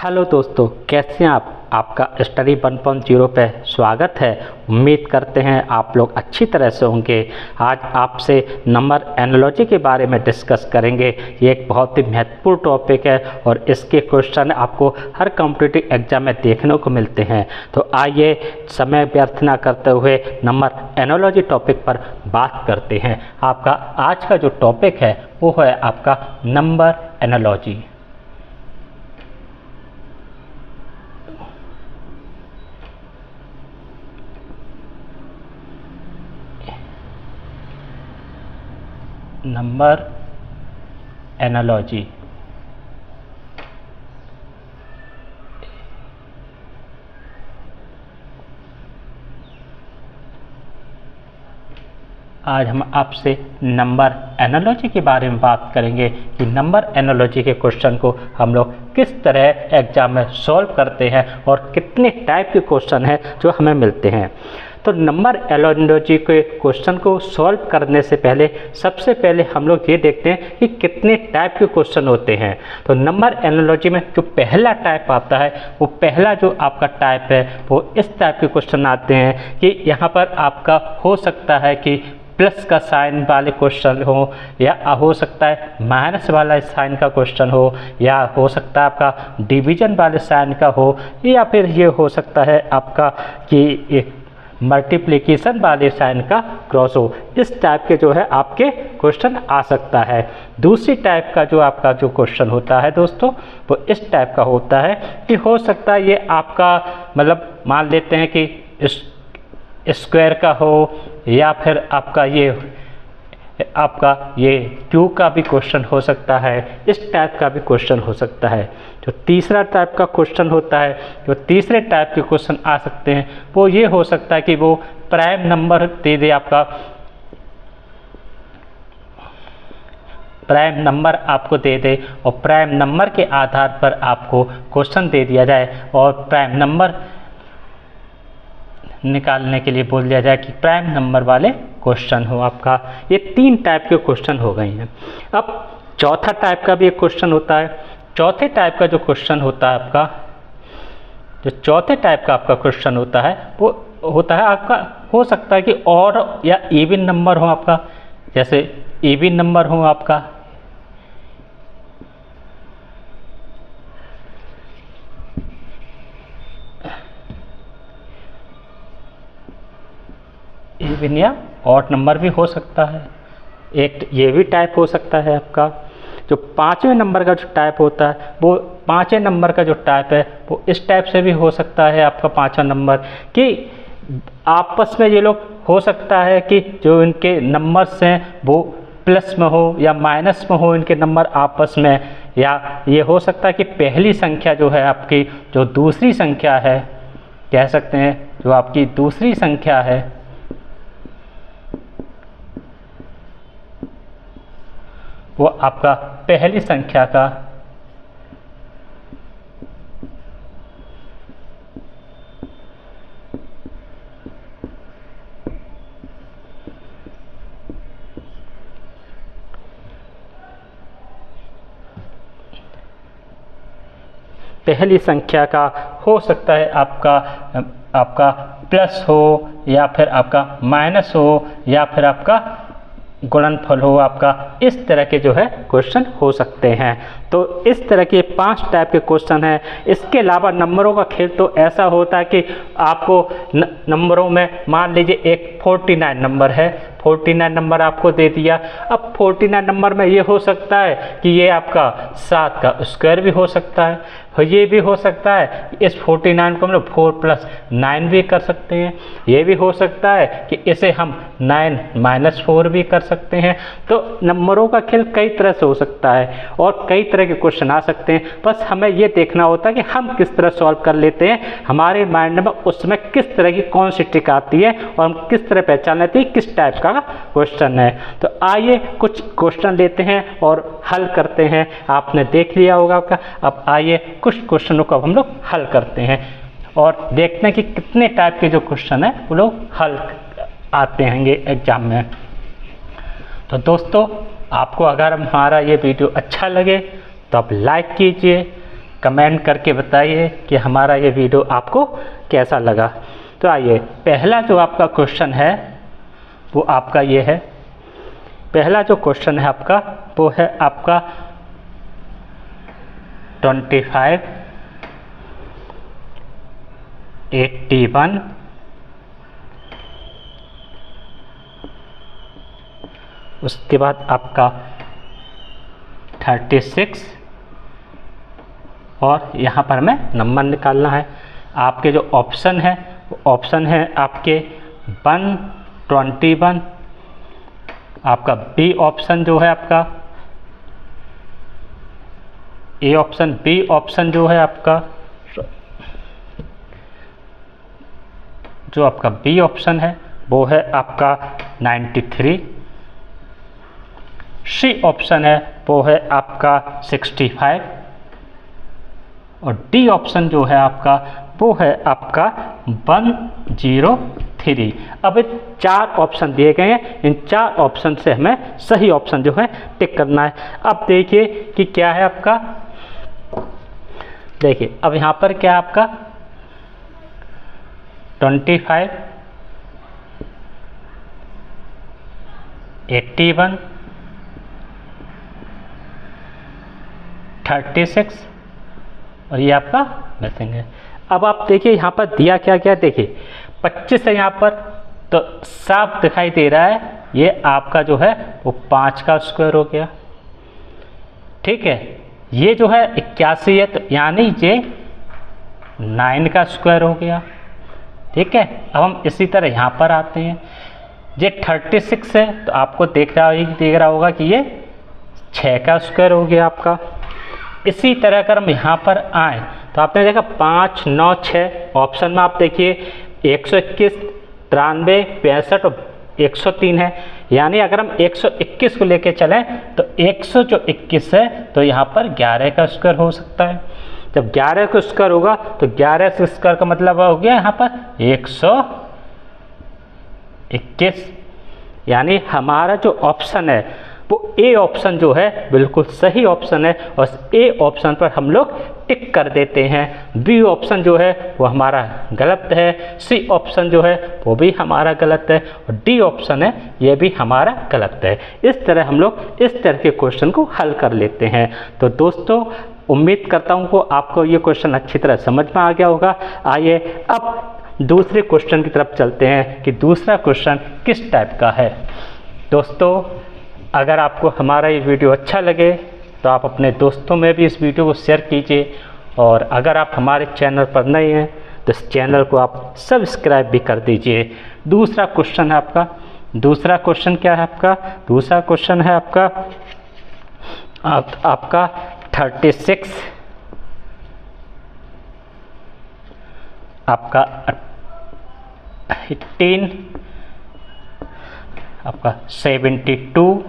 Hello दोस्तों, कैसे हैं आप। आपका स्टडी 1.0 पे स्वागत है। उम्मीद करते हैं आप लोग अच्छी तरह से होंगे। आज आपसे नंबर एनालॉजी के बारे में डिस्कस करेंगे। ये एक बहुत ही महत्वपूर्ण टॉपिक है और इसके क्वेश्चन आपको हर कॉम्पिटिटिव एग्जाम में देखने को मिलते हैं। तो आइए समय व्यर्थ ना करते हुए नंबर एनालॉजी टॉपिक पर बात करते हैं। आपका आज का जो टॉपिक है वो है आपका नंबर एनालॉजी। नंबर एनालॉजी आज हम आपसे नंबर एनालॉजी के बारे में बात करेंगे कि नंबर एनालॉजी के क्वेश्चन को हम लोग किस तरह एग्जाम में सॉल्व करते हैं और कितने टाइप के क्वेश्चन हैं जो हमें मिलते हैं। तो नंबर एनालॉजी के क्वेश्चन को सॉल्व करने से पहले सबसे पहले हम लोग ये देखते हैं कि कितने टाइप के क्वेश्चन होते हैं। तो नंबर एनालॉजी में जो पहला टाइप आता है वो पहला जो आपका टाइप है वो इस टाइप के क्वेश्चन आते हैं कि यहाँ पर आपका हो सकता है कि प्लस का साइन वाले क्वेश्चन हो, या हो सकता है माइनस वाला साइन का क्वेश्चन हो, या हो सकता है आपका डिवीजन वाले साइन का हो, या फिर ये हो सकता है आपका कि मल्टीप्लिकेशन वाले साइन का क्रॉस हो। इस टाइप के जो है आपके क्वेश्चन आ सकता है। दूसरी टाइप का जो आपका जो क्वेश्चन होता है दोस्तों वो इस टाइप का होता है कि हो सकता है ये आपका मतलब मान लेते हैं कि स्क्वायर का हो, या फिर आपका ये क्यू का भी क्वेश्चन हो सकता है। इस टाइप का भी क्वेश्चन हो सकता है। जो तीसरा टाइप का क्वेश्चन होता है, जो तीसरे टाइप के क्वेश्चन आ सकते हैं वो ये हो सकता है कि वो प्राइम नंबर दे दे, आपका प्राइम नंबर आपको दे दे और प्राइम नंबर के आधार पर आपको क्वेश्चन दे दिया जाए और प्राइम नंबर निकालने के लिए बोल दिया जाए कि प्राइम नंबर वाले क्वेश्चन हो आपका। ये तीन टाइप के क्वेश्चन हो गए हैं। अब चौथा टाइप का भी एक क्वेश्चन होता है। चौथे टाइप का जो क्वेश्चन होता है आपका, जो चौथे टाइप का आपका क्वेश्चन होता है वो होता है आपका, हो सकता है कि और या इवन नंबर हो आपका, जैसे इवन नंबर हो आपका, इवन या ऑड नंबर भी हो सकता है। एक ये भी टाइप हो सकता है आपका। जो पाँचवें नंबर का जो टाइप होता है वो पाँचवें नंबर का जो टाइप है वो इस टाइप से भी हो सकता है आपका। पाँचवा नंबर कि आपस में ये लोग हो सकता है कि जो इनके नंबर्स हैं वो प्लस में हो या माइनस में हो इनके नंबर आपस में, या ये हो सकता है कि पहली संख्या जो है आपकी, जो दूसरी संख्या है कह सकते हैं, जो आपकी दूसरी संख्या है वो आपका पहली संख्या का पहली संख्या का हो सकता है आपका प्लस हो, या फिर आपका माइनस हो, या फिर आपका गुणनफल हो आपका। इस तरह के जो है क्वेश्चन हो सकते हैं। तो इस तरह के 5 टाइप के क्वेश्चन हैं। इसके अलावा नंबरों का खेल तो ऐसा होता है कि आपको नंबरों में मान लीजिए एक 49 नंबर है, 49 नंबर आपको दे दिया। अब 49 नंबर में ये हो सकता है कि ये आपका 7 का स्क्वायर भी हो सकता है, और ये भी हो सकता है इस 49 को हम लोग 4 + 9 भी कर सकते हैं। ये भी हो सकता है कि इसे हम 9 - 4 भी कर सकते हैं। तो नंबरों का खेल कई तरह से हो सकता है और कई तरह के क्वेश्चन आ सकते हैं। बस हमें ये देखना होता है कि हम किस तरह सॉल्व कर लेते हैं, हमारे माइंड में उस समय किस तरह की कौन सी ट्रिक आती है और हम किस तरह पहचान लेते हैं किस टाइप का क्वेश्चन है। तो आइए कुछ क्वेश्चन लेते हैं और हल करते हैं। आपने देख लिया होगा आपका। अब आइए कुछ क्वेश्चनों को हम लोग हल करते हैं और देखते हैं कि कितने टाइप के जो क्वेश्चन है वो लोग हल आते हैं एग्जाम में। तो दोस्तों, आपको अगर हमारा ये वीडियो अच्छा लगे तो आप लाइक कीजिए, कमेंट करके बताइए कि हमारा ये वीडियो आपको कैसा लगा। तो आइए, पहला जो आपका क्वेश्चन है वो आपका ये है। पहला जो क्वेश्चन है आपका वो है आपका 25, 81, उसके बाद आपका 36 और यहाँ पर हमें नंबर निकालना है। आपके जो ऑप्शन है वो ऑप्शन है आपके 1, 21, आपका बी ऑप्शन जो है आपका ए ऑप्शन, बी ऑप्शन जो है आपका जो आपका बी ऑप्शन है वो है आपका 93, सी ऑप्शन है वो है आपका 65 और डी ऑप्शन जो है आपका वो है आपका 103। अब 4 ऑप्शन दिए गए हैं, इन 4 ऑप्शन से हमें सही ऑप्शन जो है टिक करना है। अब देखिए कि क्या है आपका, देखिए अब यहाँ पर क्या है आपका 25, 81, 36 और ये आपका मिसिंग है। अब आप देखिए यहाँ पर दिया क्या क्या, देखिए 25 है यहाँ पर, तो साफ दिखाई दे रहा है ये आपका जो है वो 5 का स्क्वायर हो गया। ठीक है, ये जो है 81 है तो यानी ये 9 का स्क्वायर हो गया। ठीक है, अब हम इसी तरह यहाँ पर आते हैं, ये 36 है तो आपको दिख रहा होगा कि ये 6 का स्क्वायर हो गया आपका। इसी तरह अगर हम यहाँ पर आए तो आपने देखा 5, 9, 6 ऑप्शन में आप देखिए 121, 93, 65 और 103 है। यानी अगर हम 121 को लेके चलें तो 121 है तो यहाँ पर 11 का स्क्वायर हो सकता है। जब 11 का स्क्वायर होगा तो 11 के स्क्वायर का मतलब हो गया यहाँ पर 121। यानी हमारा जो ऑप्शन है वो ए ऑप्शन जो है बिल्कुल सही ऑप्शन है और ए ऑप्शन पर हम लोग टिक कर देते हैं। बी ऑप्शन जो है वो हमारा गलत है, सी ऑप्शन जो है वो भी हमारा गलत है और डी ऑप्शन है ये भी हमारा गलत है। इस तरह हम लोग इस तरह के क्वेश्चन को हल कर लेते हैं। तो दोस्तों, उम्मीद करता हूँ कि आपको ये क्वेश्चन अच्छी तरह समझ में आ गया होगा। आइए अब दूसरे क्वेश्चन की तरफ चलते हैं कि दूसरा क्वेश्चन किस टाइप का है। दोस्तों, अगर आपको हमारा ये वीडियो अच्छा लगे तो आप अपने दोस्तों में भी इस वीडियो को शेयर कीजिए और अगर आप हमारे चैनल पर नए हैं तो इस चैनल को आप सब्सक्राइब भी कर दीजिए। दूसरा क्वेश्चन है आपका, दूसरा क्वेश्चन क्या है आपका, दूसरा क्वेश्चन है आपका 36, आपका 18, आपका 72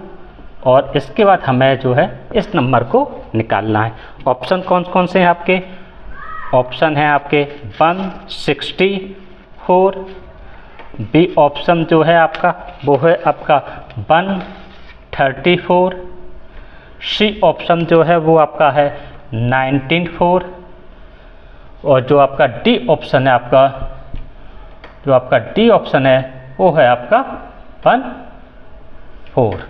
और इसके बाद हमें जो है इस नंबर को निकालना है। ऑप्शन कौन कौन से हैं आपके, ऑप्शन है आपके 164, बी ऑप्शन जो है आपका वो है आपका 134, सी ऑप्शन जो है वो आपका है 194 और जो आपका डी ऑप्शन है आपका, जो आपका डी ऑप्शन है वो है आपका 14।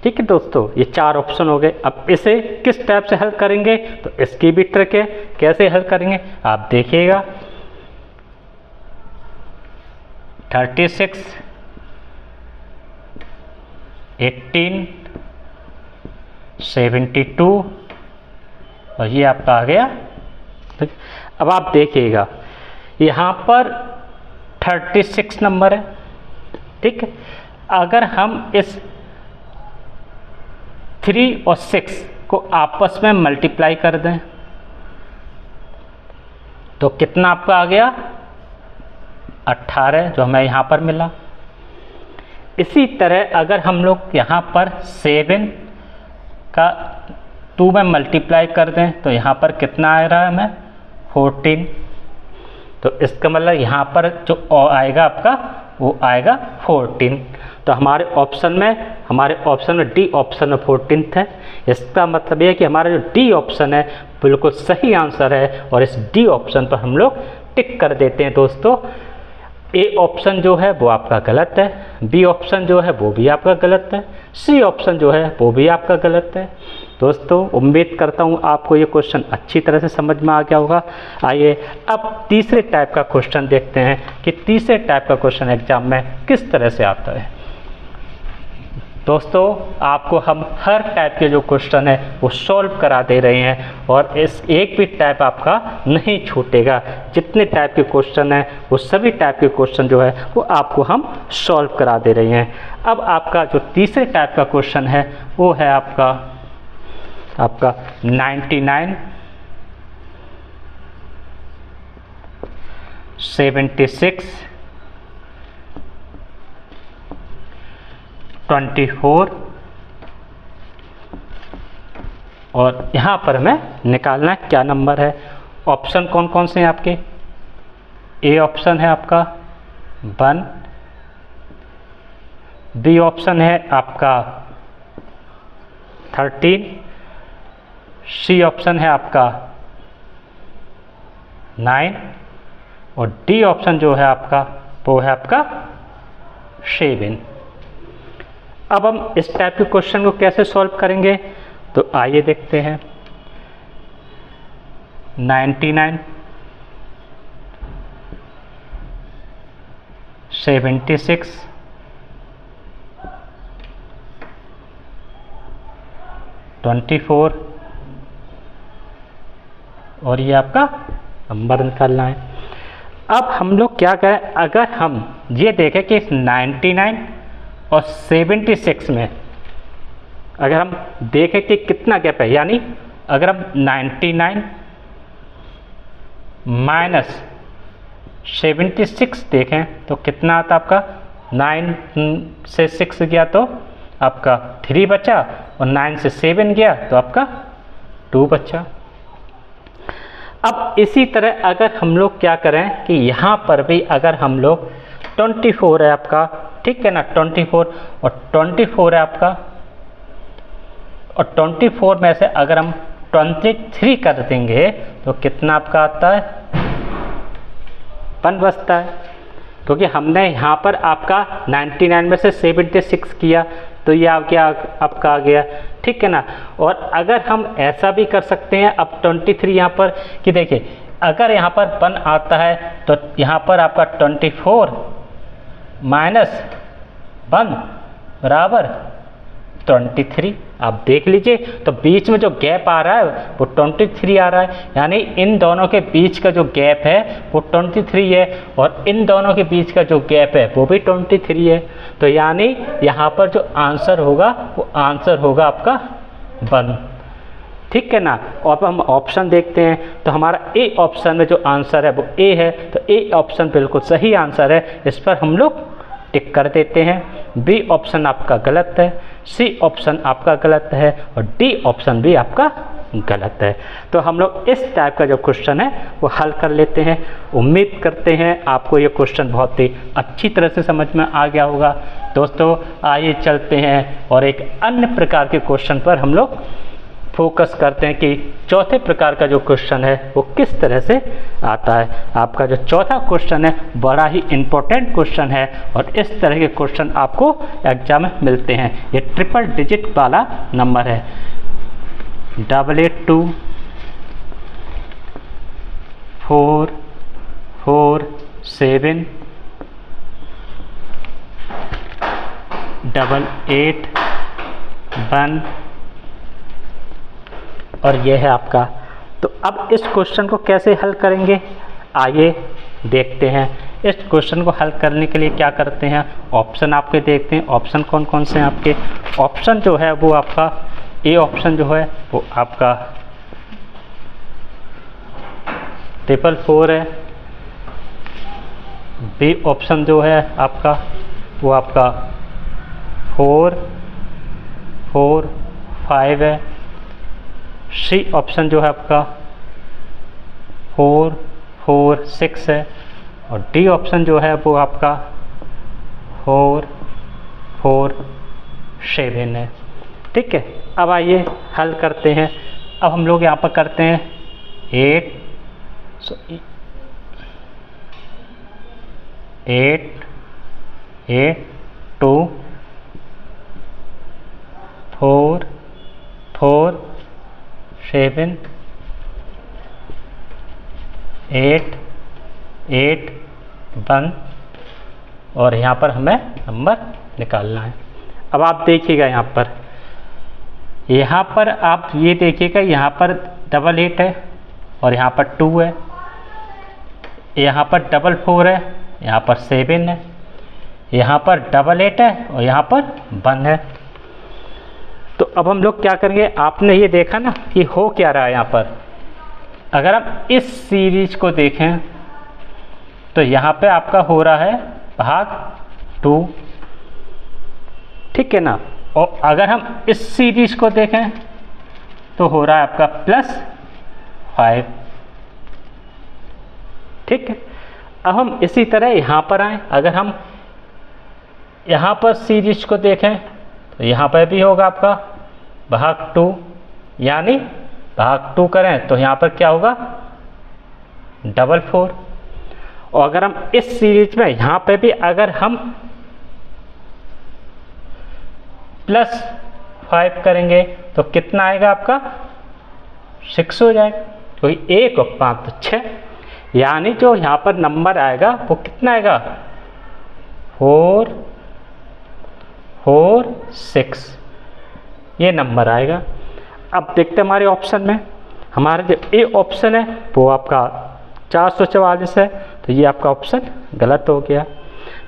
ठीक है दोस्तों, ये 4 ऑप्शन हो गए। अब इसे किस टाइप से हल करेंगे तो इसकी भी ट्रिक है, कैसे हल करेंगे आप देखिएगा। 36, 18, 72 और ये आपका आ गया। अब आप देखिएगा यहाँ पर 36 नंबर है। ठीक है, अगर हम इस 3 और 6 को आपस में मल्टीप्लाई कर दें तो कितना आपका आ गया 18 जो हमें यहाँ पर मिला। इसी तरह अगर हम लोग यहाँ पर 7 का 2 में मल्टीप्लाई कर दें तो यहाँ पर कितना आ रहा है हमें 14। तो इसका मतलब यहाँ पर जो आएगा आपका वो आएगा 14। तो हमारे ऑप्शन में डी ऑप्शन में 14 है। इसका मतलब ये है कि हमारा जो डी ऑप्शन है बिल्कुल सही आंसर है और इस डी ऑप्शन पर हम लोग टिक कर देते हैं दोस्तों। ए ऑप्शन जो है वो आपका गलत है, बी ऑप्शन जो है वो भी आपका गलत है, सी ऑप्शन जो है वो भी आपका गलत है। दोस्तों उम्मीद करता हूँ आपको ये क्वेश्चन अच्छी तरह से समझ में आ गया होगा। आइए अब तीसरे टाइप का क्वेश्चन देखते हैं कि तीसरे टाइप का क्वेश्चन एग्जाम में किस तरह से आता है। दोस्तों आपको हम हर टाइप के जो क्वेश्चन है वो सॉल्व करा दे रहे हैं और इस एक भी टाइप आपका नहीं छूटेगा। जितने टाइप के क्वेश्चन हैं वो सभी टाइप के क्वेश्चन जो है वो आपको हम सॉल्व करा दे रहे हैं। अब आपका जो तीसरे टाइप का क्वेश्चन है वो है आपका 99, 76, 24 और यहाँ पर हमें निकालना है क्या नंबर है। ऑप्शन कौन कौन से हैं आपके? ए ऑप्शन है आपका 1, बी ऑप्शन है आपका 13, सी ऑप्शन है आपका 9 और डी ऑप्शन जो है आपका वो है आपका 7। अब हम इस टाइप के क्वेश्चन को कैसे सॉल्व करेंगे तो आइए देखते हैं। 99, 76, 24 और ये आपका नंबर निकालना है। अब हम लोग क्या करें, अगर हम ये देखें कि 99 और 76 में अगर हम देखें कि कितना गैप है, यानी अगर हम 99 माइनस 76 देखें तो कितना आता आपका, 9 से 6 गया तो आपका 3 बचा और 9 से 7 गया तो आपका 2 बचा। अब इसी तरह अगर हम लोग क्या करें कि यहाँ पर भी अगर हम लोग 24 है आपका, ठीक है ना, 24 और 24 है आपका और 24 में से अगर हम 23 कर देंगे तो कितना आपका आता है, 1 बचता है। क्योंकि हमने यहाँ पर आपका 99 में से 76 किया तो ये आपका आ गया, ठीक है ना। और अगर हम ऐसा भी कर सकते हैं, अब 23 यहाँ पर कि देखिए अगर यहाँ पर 1 आता है तो यहाँ पर आपका 24 माइनस 1 बराबर 23। आप देख लीजिए तो बीच में जो गैप आ रहा है वो 23 आ रहा है, यानी इन दोनों के बीच का जो गैप है वो 23 है और इन दोनों के बीच का जो गैप है वो भी 23 है। तो यानी यहाँ पर जो आंसर होगा वो आंसर होगा आपका 1, ठीक है ना। और अब हम ऑप्शन देखते हैं तो हमारा ए ऑप्शन में जो आंसर है वो ए है, तो ए ऑप्शन बिल्कुल सही आंसर है, इस पर हम लोग टिक कर देते हैं। बी ऑप्शन आपका गलत है, सी ऑप्शन आपका गलत है और डी ऑप्शन भी आपका गलत है। तो हम लोग इस टाइप का जो क्वेश्चन है वो हल कर लेते हैं। उम्मीद करते हैं आपको ये क्वेश्चन बहुत ही अच्छी तरह से समझ में आ गया होगा। दोस्तों आइए चलते हैं और एक अन्य प्रकार के क्वेश्चन पर हम लोग फोकस करते हैं कि चौथे प्रकार का जो क्वेश्चन है वो किस तरह से आता है। आपका जो चौथा क्वेश्चन है बड़ा ही इम्पोर्टेंट क्वेश्चन है और इस तरह के क्वेश्चन आपको एग्जाम में मिलते हैं। ये ट्रिपल डिजिट वाला नंबर है, 882 4 4 7 8 1 और यह है आपका। तो अब इस क्वेश्चन को कैसे हल करेंगे आइए देखते हैं। इस क्वेश्चन को हल करने के लिए क्या करते हैं, ऑप्शन आपके देखते हैं। ऑप्शन कौन कौन से हैं आपके? ऑप्शन जो है वो आपका ए ऑप्शन जो है वो आपका 444 है। बी ऑप्शन जो है आपका वो आपका 4 4 5 है। सी ऑप्शन जो है आपका 4 4 6 है और डी ऑप्शन जो है वो आपका 4 4 7 है। ठीक है, अब आइए हल करते हैं। अब हम लोग यहाँ पर करते हैं 8 2 4 4 7 8 8 1 और यहाँ पर हमें नंबर निकालना है। अब आप देखिएगा यहाँ पर आप ये देखिएगा, यहाँ पर 8 है और यहाँ पर 2 है, यहाँ पर 4 है, यहाँ पर 7 है, यहाँ पर 8 है और यहाँ पर 1 है। तो अब हम लोग क्या करेंगे, आपने ये देखा ना कि हो क्या रहा है यहाँ पर। अगर हम इस सीरीज को देखें तो यहाँ पे आपका हो रहा है भाग 2, ठीक है ना। और अगर हम इस सीरीज को देखें तो हो रहा है आपका +5, ठीक है। अब हम इसी तरह यहाँ पर आए, अगर हम यहाँ पर सीरीज को देखें तो यहाँ पर भी होगा आपका भाग 2, यानी भाग 2 करें तो यहाँ पर क्या होगा 4। और अगर हम इस सीरीज में यहाँ पे भी अगर हम +5 करेंगे तो कितना आएगा आपका 6 हो जाएगा, क्योंकि 1 और 5 तो 6, यानी जो यहाँ पर नंबर आएगा वो कितना आएगा 4 4 6, ये नंबर आएगा। अब देखते हैं हमारे ऑप्शन में, हमारा जो ए ऑप्शन है वो आपका 444 है, तो ये आपका ऑप्शन गलत हो गया।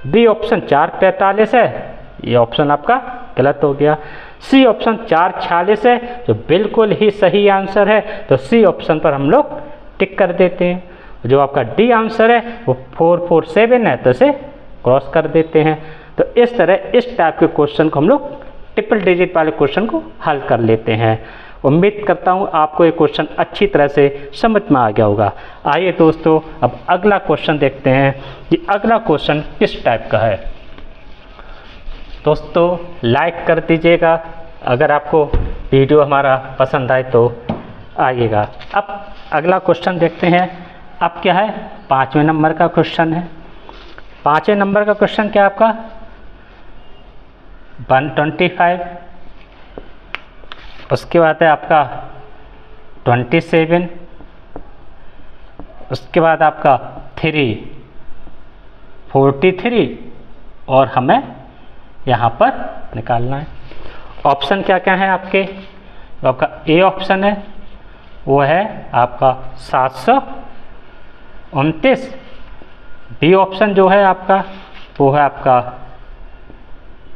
बी ऑप्शन 445 है, ये ऑप्शन आपका गलत हो गया। सी ऑप्शन 446 है, जो बिल्कुल ही सही आंसर है, तो सी ऑप्शन पर हम लोग टिक कर देते हैं। जो आपका डी आंसर है वो 447 है, तो इसे क्रॉस कर देते हैं। तो इस तरह इस टाइप के क्वेश्चन को हम लोग ट्रिपल डिजिट वाले क्वेश्चन को हल कर लेते हैं। उम्मीद करता हूँ आपको ये क्वेश्चन अच्छी तरह से समझ में आ गया होगा। आइए दोस्तों, अब अगला क्वेश्चन देखते हैं कि अगला क्वेश्चन किस टाइप का है। दोस्तों लाइक कर दीजिएगा अगर आपको वीडियो हमारा पसंद आए तो आइएगा। अब अगला क्वेश्चन देखते हैं। अब क्या है, 5वें नंबर का क्वेश्चन है। 5वें नंबर का क्वेश्चन क्या है आपका 125, उसके बाद है आपका 27, उसके बाद आपका 43 और हमें यहाँ पर निकालना है। ऑप्शन क्या क्या है आपके, तो आपका ए ऑप्शन है वो है आपका 729, बी ऑप्शन जो है आपका वो है आपका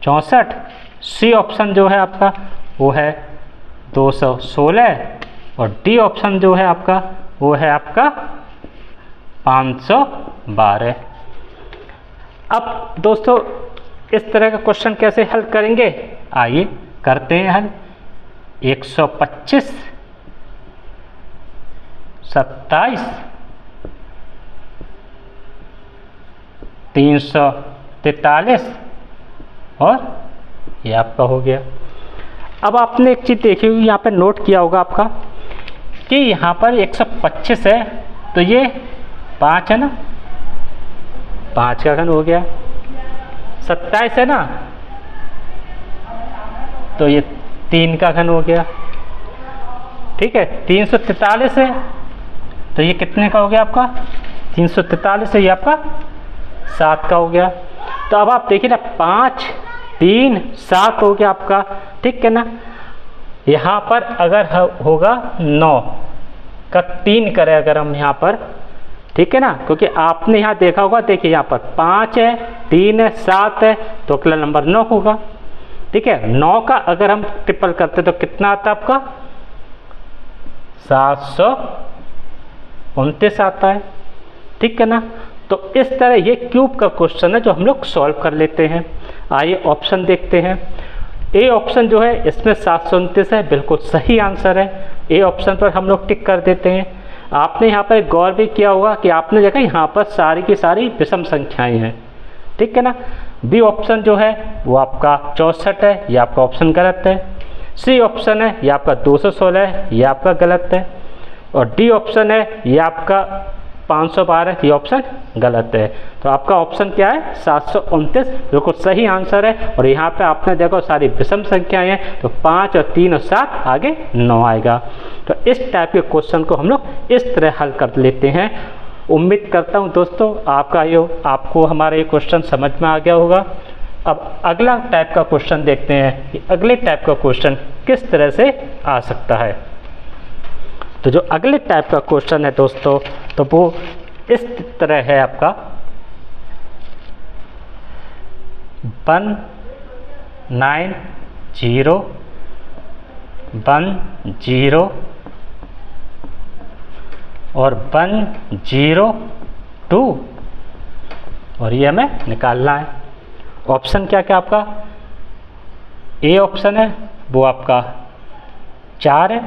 64, सी ऑप्शन जो है आपका वो है 216 और डी ऑप्शन जो है आपका वो है आपका 512। अब दोस्तों इस तरह का क्वेश्चन कैसे हल करेंगे, आइए करते हैं हल। 125 27 343 और ये आपका हो गया। अब आपने एक चीज़ देखी होगी, यहाँ पर नोट किया होगा आपका कि यहाँ पर 125 है तो ये 5 है ना, 5 का घन हो गया। 27 है ना तो ये 3 का घन हो गया, ठीक है। 343 है तो ये कितने का हो गया आपका 343 है, ये आपका 7 का हो गया। तो अब आप देखिए ना 5 3 7 हो गया आपका, ठीक है ना। यहाँ पर अगर होगा 9 का 3 करें अगर हम यहाँ पर, ठीक है ना, क्योंकि आपने यहाँ देखा होगा, देखिए यहाँ पर 5 है 3 है 7 है तो अगला नंबर 9 होगा, ठीक है। 9 का अगर हम ट्रिपल करते तो कितना आता है आपका 729 आता है, ठीक है ना। तो इस तरह ये क्यूब का क्वेश्चन है जो हम लोग सॉल्व कर लेते हैं। आइए ऑप्शन देखते हैं। ए ऑप्शन जो है इसमें 729 है, बिल्कुल सही आंसर है। ए ऑप्शन पर हम लोग टिक कर देते हैं। आपने यहाँ पर गौर भी किया होगा कि आपने देखा यहाँ पर सारी की सारी विषम संख्याएं हैं, ठीक है ना। बी ऑप्शन जो है वो आपका 64 है, ये आपका ऑप्शन गलत है। सी ऑप्शन है ये आपका 216 है, ये आपका गलत है। और डी ऑप्शन है ये आपका 512, ये ऑप्शन गलत है। तो आपका ऑप्शन क्या है 729 बिल्कुल सही आंसर है। और यहाँ पे आपने देखो सारी विषम संख्याएं हैं, तो 5 और 3 और 7 आगे 9 आएगा। तो इस टाइप के क्वेश्चन को हम लोग इस तरह हल कर लेते हैं। उम्मीद करता हूँ दोस्तों आपको हमारा ये क्वेश्चन समझ में आ गया होगा। अब अगला टाइप का क्वेश्चन देखते हैं कि अगले टाइप का क्वेश्चन किस तरह से आ सकता है। तो जो अगले टाइप का क्वेश्चन है दोस्तों, तो वो इस तरह है आपका 190 10 और 102 और ये हमें निकालना है। ऑप्शन क्या क्या आपका, ए ऑप्शन है वो आपका 4 है,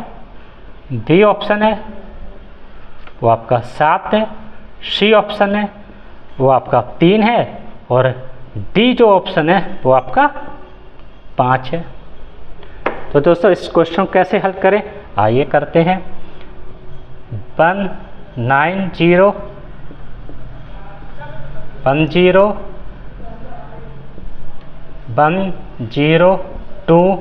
बी ऑप्शन है वो आपका 7 है, सी ऑप्शन है वो आपका 3 है और डी जो ऑप्शन है वो आपका 5 है। तो दोस्तों इस क्वेश्चन को कैसे हल करें, आइए करते हैं। 190 10 102।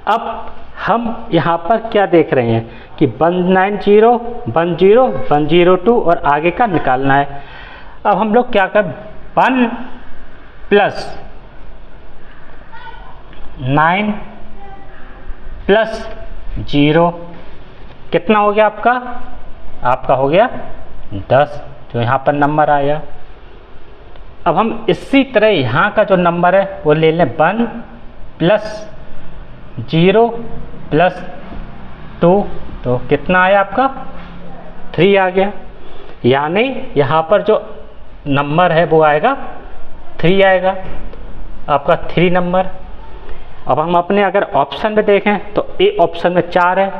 अब हम यहाँ पर क्या देख रहे हैं कि 190 10 102 और आगे का निकालना है। अब हम लोग क्या कर 1 + 9 + 0 कितना हो गया आपका हो गया 10, जो यहाँ पर नंबर आया। अब हम इसी तरह यहाँ का जो नंबर है वो ले लें 1 + 0 + 2, तो कितना आया आपका 3 आ गया। यानी यहाँ पर जो नंबर है वो आएगा 3 आएगा, आपका 3 नंबर। अब हम अपने अगर ऑप्शन में देखें तो ए ऑप्शन में 4 है,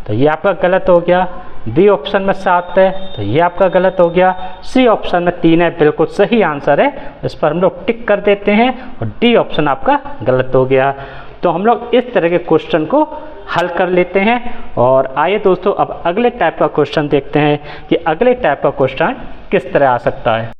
तो ये आपका गलत हो गया। बी ऑप्शन में 7 है, तो ये आपका गलत हो गया। सी ऑप्शन में 3 है, बिल्कुल सही आंसर है, इस पर हम लोग टिक कर देते हैं। और डी ऑप्शन आपका गलत हो गया। तो हम लोग इस तरह के क्वेश्चन को हल कर लेते हैं। और आइए दोस्तों अब अगले टाइप का क्वेश्चन देखते हैं कि अगले टाइप का क्वेश्चन किस तरह आ सकता है।